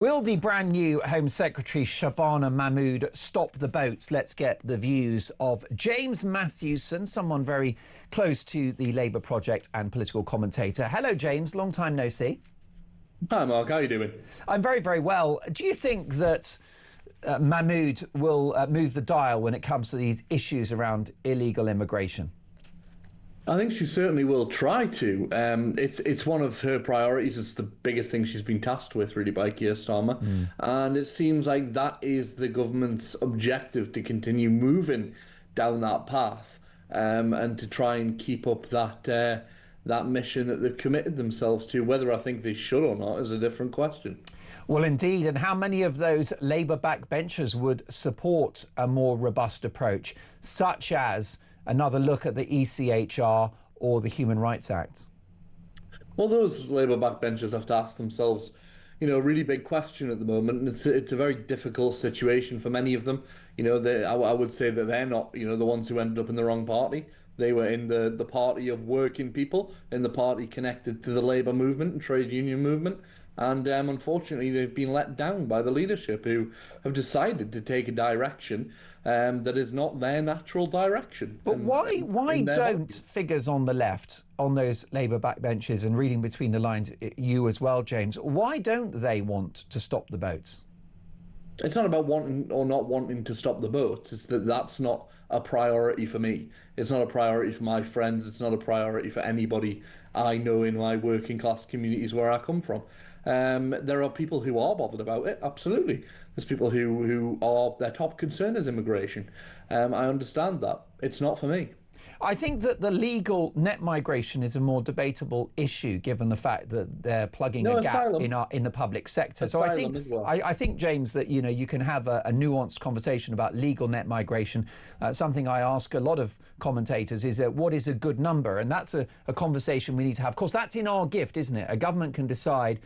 Will the brand new Home Secretary Shabana Mahmood stop the boats? Let's get the views of James Matthewson, someone very close to the Labour project and political commentator. Hello, James. Long time no see. Hi, Mark. How are you doing? I'm very, very well. Do you think that Mahmood will move the dial when it comes to these issues around illegal immigration? I think she certainly will try to. It's one of her priorities. It's the biggest thing she's been tasked with, really, by Keir Starmer. And it seems like that is the government's objective, to continue moving down that path and to try and keep up that mission that they've committed themselves to. Whether I think they should or not is a different question. Well, indeed. And how many of those Labour backbenchers would support a more robust approach, such as another look at the ECHR or the Human Rights Act? Well, those Labour backbenchers have to ask themselves, a really big question at the moment. And it's a very difficult situation for many of them. I would say that they're not, the ones who ended up in the wrong party. They were in the party of working people, in the party connected to the Labour movement and trade union movement. And unfortunately, they've been let down by the leadership, who have decided to take a direction that is not their natural direction. But why don't figures on the left, on those Labour backbenches, and reading between the lines, you as well, James, why don't they want to stop the boats? It's not about wanting or not wanting to stop the boats. It's that's not a priority for me. It's not a priority for my friends. It's not a priority for anybody I know in my working class communities where I come from. There are people who are bothered about it, absolutely. There's people who are, their top concern is immigration. I understand that. It's not for me. I think that the legal net migration is a more debatable issue, given the fact that they're plugging a gap in the public sector. Asylum So I think, James, that you can have a nuanced conversation about legal net migration. Something I ask a lot of commentators is what is a good number, and that's a conversation we need to have. Of course, that's in our gift, isn't it? A government can decide.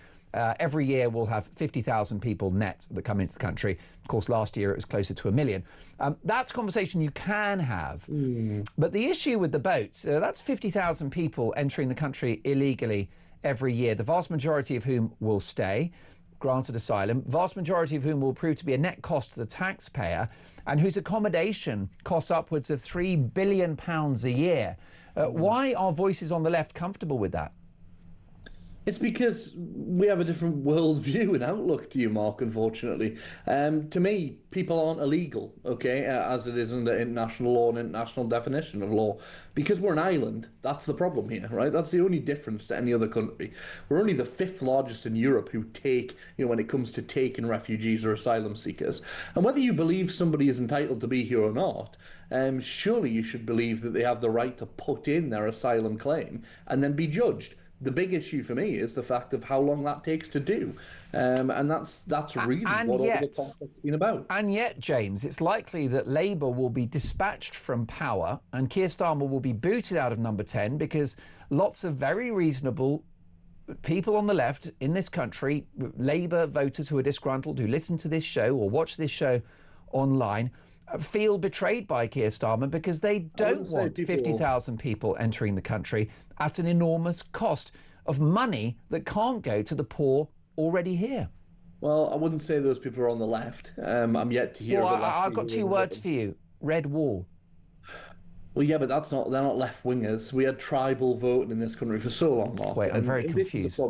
Every year we'll have 50,000 people net that come into the country. Of course, last year it was closer to 1 million. That's a conversation you can have. But the issue with the boats, that's 50,000 people entering the country illegally every year, the vast majority of whom will stay, granted asylum, vast majority of whom will prove to be a net cost to the taxpayer, and whose accommodation costs upwards of £3 billion a year. Why are voices on the left comfortable with that? It's because we have a different worldview and outlook to you, Mark, unfortunately. To me, people aren't illegal, okay, as it is under international law and international definition of law. Because we're an island, that's the problem here, right? That's the only difference to any other country. We're only the 5th largest in Europe who take, when it comes to taking refugees or asylum seekers. And whether you believe somebody is entitled to be here or not, surely you should believe that they have the right to put in their asylum claim and then be judged. The big issue for me is the fact of how long that takes to do. And that's really what all the conflict's been about. And yet, James, it's likely that Labour will be dispatched from power and Keir Starmer will be booted out of number 10 because lots of very reasonable people on the left in this country, Labour voters who are disgruntled, who listen to this show or watch this show online, feel betrayed by Keir Starmer because they don't want 50,000 people entering the country at an enormous cost of money that can't go to the poor already here. Well, I wouldn't say those people are on the left. I'm yet to hear. Well, I've got 2 words for you: red wall. Well, yeah, but they're not left-wingers. We had tribal voting in this country for so long, Mark. Wait, I'm very confused.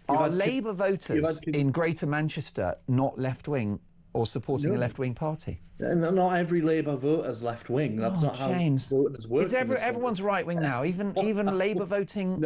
Are Labour voters in Greater Manchester not left-wing or supporting a left-wing party? Not every Labour voter is left-wing. That's not James. how voting has worked. Is everyone's right-wing now? Even Labour voting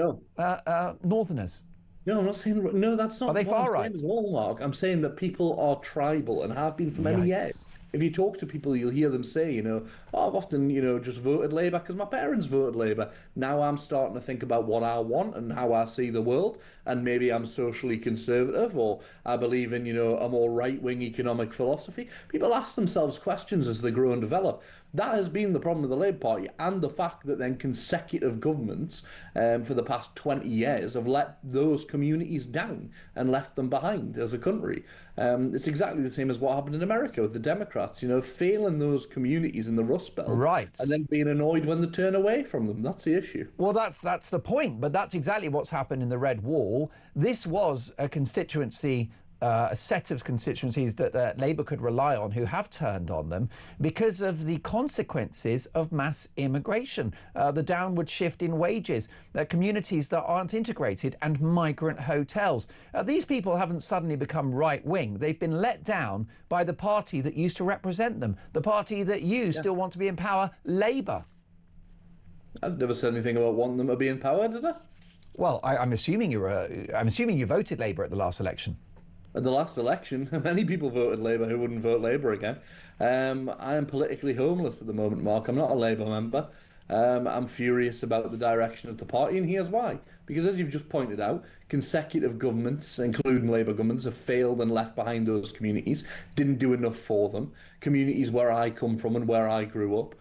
Northerners? No, I'm not saying... No, that's not... Are they far right? At all, Mark. I'm saying that people are tribal and have been for many years. If you talk to people, you'll hear them say, I've often, just voted Labour because my parents voted Labour. Now I'm starting to think about what I want and how I see the world, and maybe I'm socially conservative, or I believe in, a more right-wing economic philosophy. People ask themselves questions as they grow and develop. That has been the problem with the Labour Party, and the fact that then consecutive governments for the past 20 years have let those communities down and left them behind as a country. It's exactly the same as what happened in America with the Democrats, failing those communities in the Rust Belt. Right. And then being annoyed when they turn away from them. That's the issue. Well, that's the point, but that's exactly what's happened in the Red Wall. This was a constituency a set of constituencies that Labour could rely on who have turned on them because of the consequences of mass immigration, the downward shift in wages, communities that aren't integrated, and migrant hotels. These people haven't suddenly become right-wing. They've been let down by the party that used to represent them, the party that you still want to be in power, Labour. I've never said anything about wanting them to be in power, did I? Well, I'm assuming you voted Labour at the last election. At the last election, many people voted Labour who wouldn't vote Labour again. I am politically homeless at the moment, Mark. I'm not a Labour member. I'm furious about the direction of the party, and here's why. Because as you've just pointed out, consecutive governments, including Labour governments, have failed and left behind those communities, didn't do enough for them. Communities where I come from and where I grew up.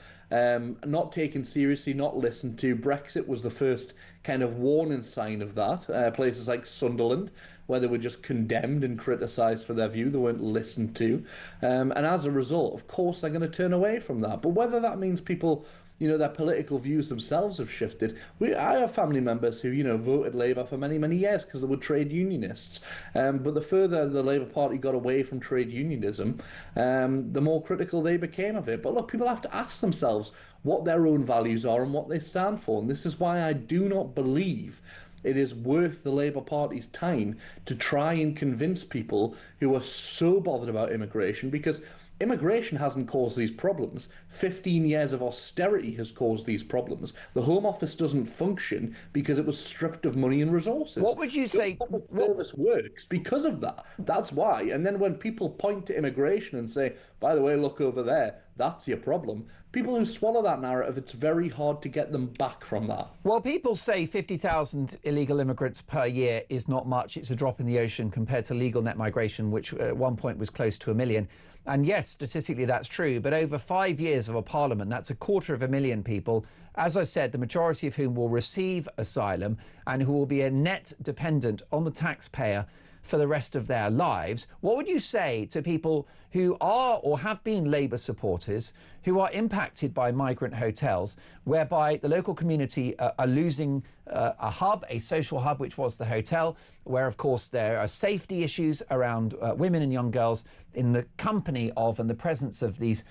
Not taken seriously, not listened to. Brexit was the first kind of warning sign of that. Places like Sunderland, where they were just condemned and criticised for their view, they weren't listened to. And as a result, of course, they're going to turn away from that. But whether that means people, their political views themselves have shifted. I have family members who, voted Labour for many, many years because they were trade unionists. But the further the Labour Party got away from trade unionism, the more critical they became of it. But look, people have to ask themselves what their own values are and what they stand for. And this is why I do not believe it is worth the Labour Party's time to try and convince people who are so bothered about immigration, because immigration hasn't caused these problems. 15 years of austerity has caused these problems. The Home Office doesn't function because it was stripped of money and resources. What would you say? The public service works because of that. That's why. And then when people point to immigration and say, by the way, look over there, that's your problem, people who swallow that narrative, it's very hard to get them back from that. Well, people say 50,000 illegal immigrants per year is not much. It's a drop in the ocean compared to legal net migration, which at one point was close to 1 million. And yes, statistically, that's true. But over 5 years of a parliament, that's 250,000 people, as I said, the majority of whom will receive asylum and who will be a net dependent on the taxpayer for the rest of their lives. What would you say to people who are or have been Labour supporters who are impacted by migrant hotels, whereby the local community are losing a hub, a social hub, which was the hotel, where, of course, there are safety issues around women and young girls in the company of and the presence of these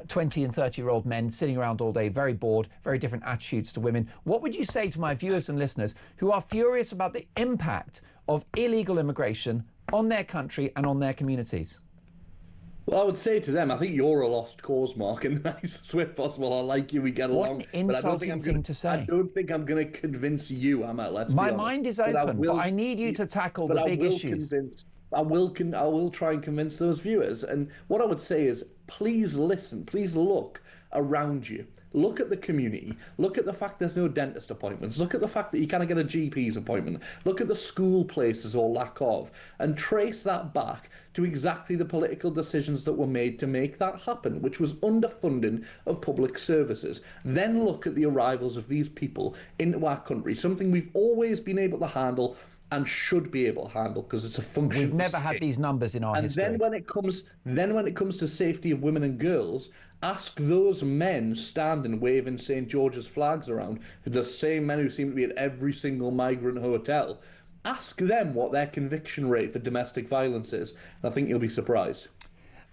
20 and 30-year-old men sitting around all day, very bored, very different attitudes to women. What would you say to my viewers and listeners who are furious about the impact of illegal immigration on their country and on their communities? Well, I would say to them, I think you're a lost cause, Mark, in the nicest way possible. I like you, we get along. What an insulting thing to say. I don't think I'm going to convince you, Emma, let's be honest. My mind is open, but I need you to tackle the big issues. I will try and convince those viewers. And what I would say is, please listen, please look around you. Look at the community. Look at the fact there's no dentist appointments. Look at the fact that you can't get a GP's appointment. Look at the school places or lack of. And trace that back to exactly the political decisions that were made to make that happen, which was underfunding of public services. Then look at the arrivals of these people into our country, something we've always been able to handle and should be able to handle because it's a function. We've never had these numbers in our history. And then when it comes to safety of women and girls, ask those men standing waving St. George's flags around, the same men who seem to be at every single migrant hotel. Ask them what their conviction rate for domestic violence is. I think you'll be surprised.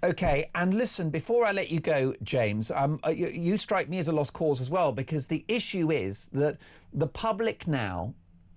OK, and listen, before I let you go, James, you strike me as a lost cause as well, because the issue is that the public now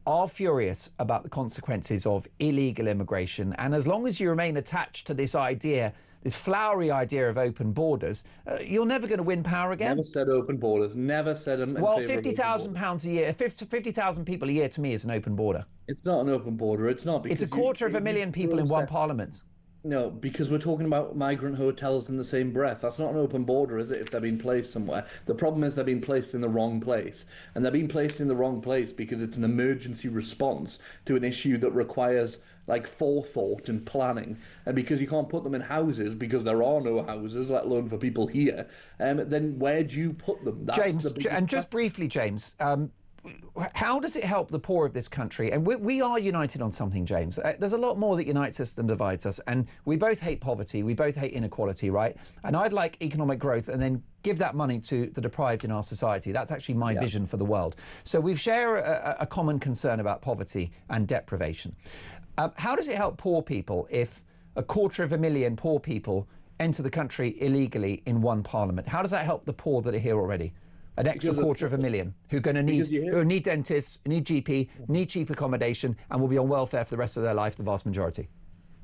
are furious about the consequences of illegal immigration. And as long as you remain attached to this idea, this flowery idea of open borders, you're never going to win power again. Never said open borders. Never said them. Well, £50,000 a year, 50,000 people a year to me is an open border. It's not an open border. It's not. It's 250,000 people in one parliament. No, because we're talking about migrant hotels in the same breath. That's not an open border, is it, if they're being placed somewhere? The problem is they're being placed in the wrong place. And they're being placed in the wrong place because it's an emergency response to an issue that requires, like, forethought and planning. And because you can't put them in houses, because there are no houses, let alone for people here, then where do you put them? That's James, and just briefly, James, how does it help the poor of this country? And we are united on something, James. There's a lot more that unites us than divides us. And we both hate poverty. We both hate inequality, right? And I'd like economic growth and then give that money to the deprived in our society. That's actually my vision for the world. So we share a common concern about poverty and deprivation. How does it help poor people if 250,000 poor people enter the country illegally in one parliament? How does that help the poor that are here already? An extra 250,000 who are going to need dentists, need GP, need cheap accommodation, and will be on welfare for the rest of their life, the vast majority.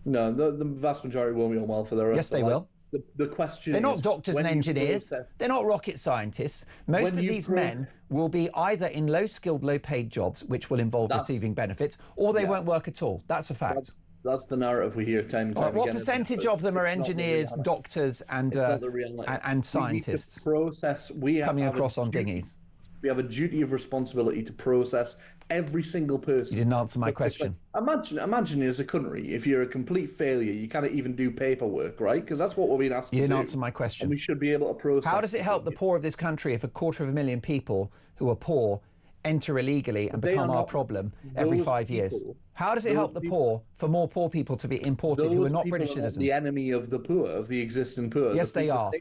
No, the vast majority won't be on welfare for the rest of their life. Yes, they will. The question They're is, not doctors and engineers. They're not rocket scientists. Most of these men will be either in low-skilled, low-paid jobs, which will involve receiving benefits, or they won't work at all. That's a fact. That's the narrative we hear time and time again. What percentage of them are engineers, doctors, and scientists coming across on dinghies? We have a duty of responsibility to process every single person. You didn't answer my question. Imagine as a country, if you're a complete failure, you can't even do paperwork, right? Because that's what we're being asked to do. You didn't answer my question. And we should be able to process. How does it help the poor of this country if 250,000 people who are poor enter illegally and become our problem every 5 years? How does it help the poor for more poor people to be imported who are not British citizens? The enemy of the poor, of the existing poor. Yes, they are.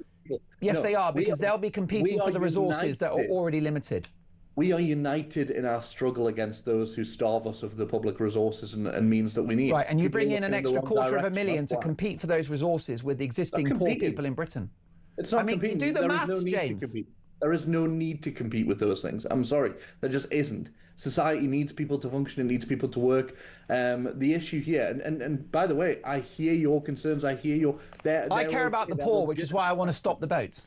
Yes, they are, because they'll be competing for the resources that are already limited. We are united in our struggle against those who starve us of the public resources and means that we need. Right, and you bring in an extra 250,000 to compete for those resources with the existing poor people in Britain. It's not competing. Do the maths, James. There is no need to compete with those things. I'm sorry, there just isn't. Society needs people to function. It needs people to work. The issue here, and by the way, I hear your concerns. I hear your. I care about the poor, which is why I want to stop the boats.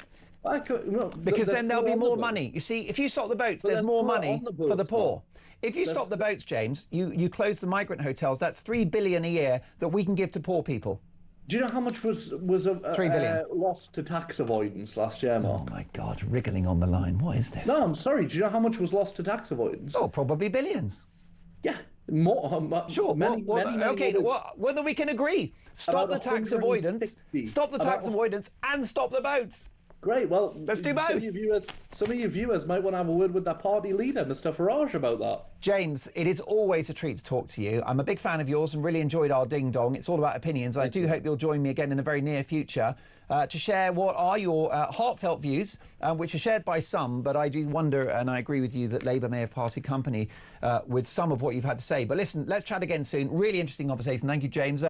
Because then there'll be more money. You see, if you stop the boats, there's more money for the poor. If you stop the boats, James, you close the migrant hotels. That's $3 billion a year that we can give to poor people. Do you know how much was $3 billion lost to tax avoidance last year, Mark? Oh my God, wriggling on the line. What is this? No, I'm sorry. Do you know how much was lost to tax avoidance? Oh, probably billions. Yeah, more. Sure. Whether we can agree, stop the tax avoidance, and stop the boats. Great. Well, let's do both. Some of your viewers might want to have a word with their party leader, Mr. Farage, about that. James, it is always a treat to talk to you. I'm a big fan of yours and really enjoyed our ding dong. It's all about opinions. I do hope you'll join me again in the very near future to share what are your heartfelt views, which are shared by some. But I do wonder, and I agree with you, that Labour may have parted company with some of what you've had to say. But listen, let's chat again soon. Really interesting conversation. Thank you, James.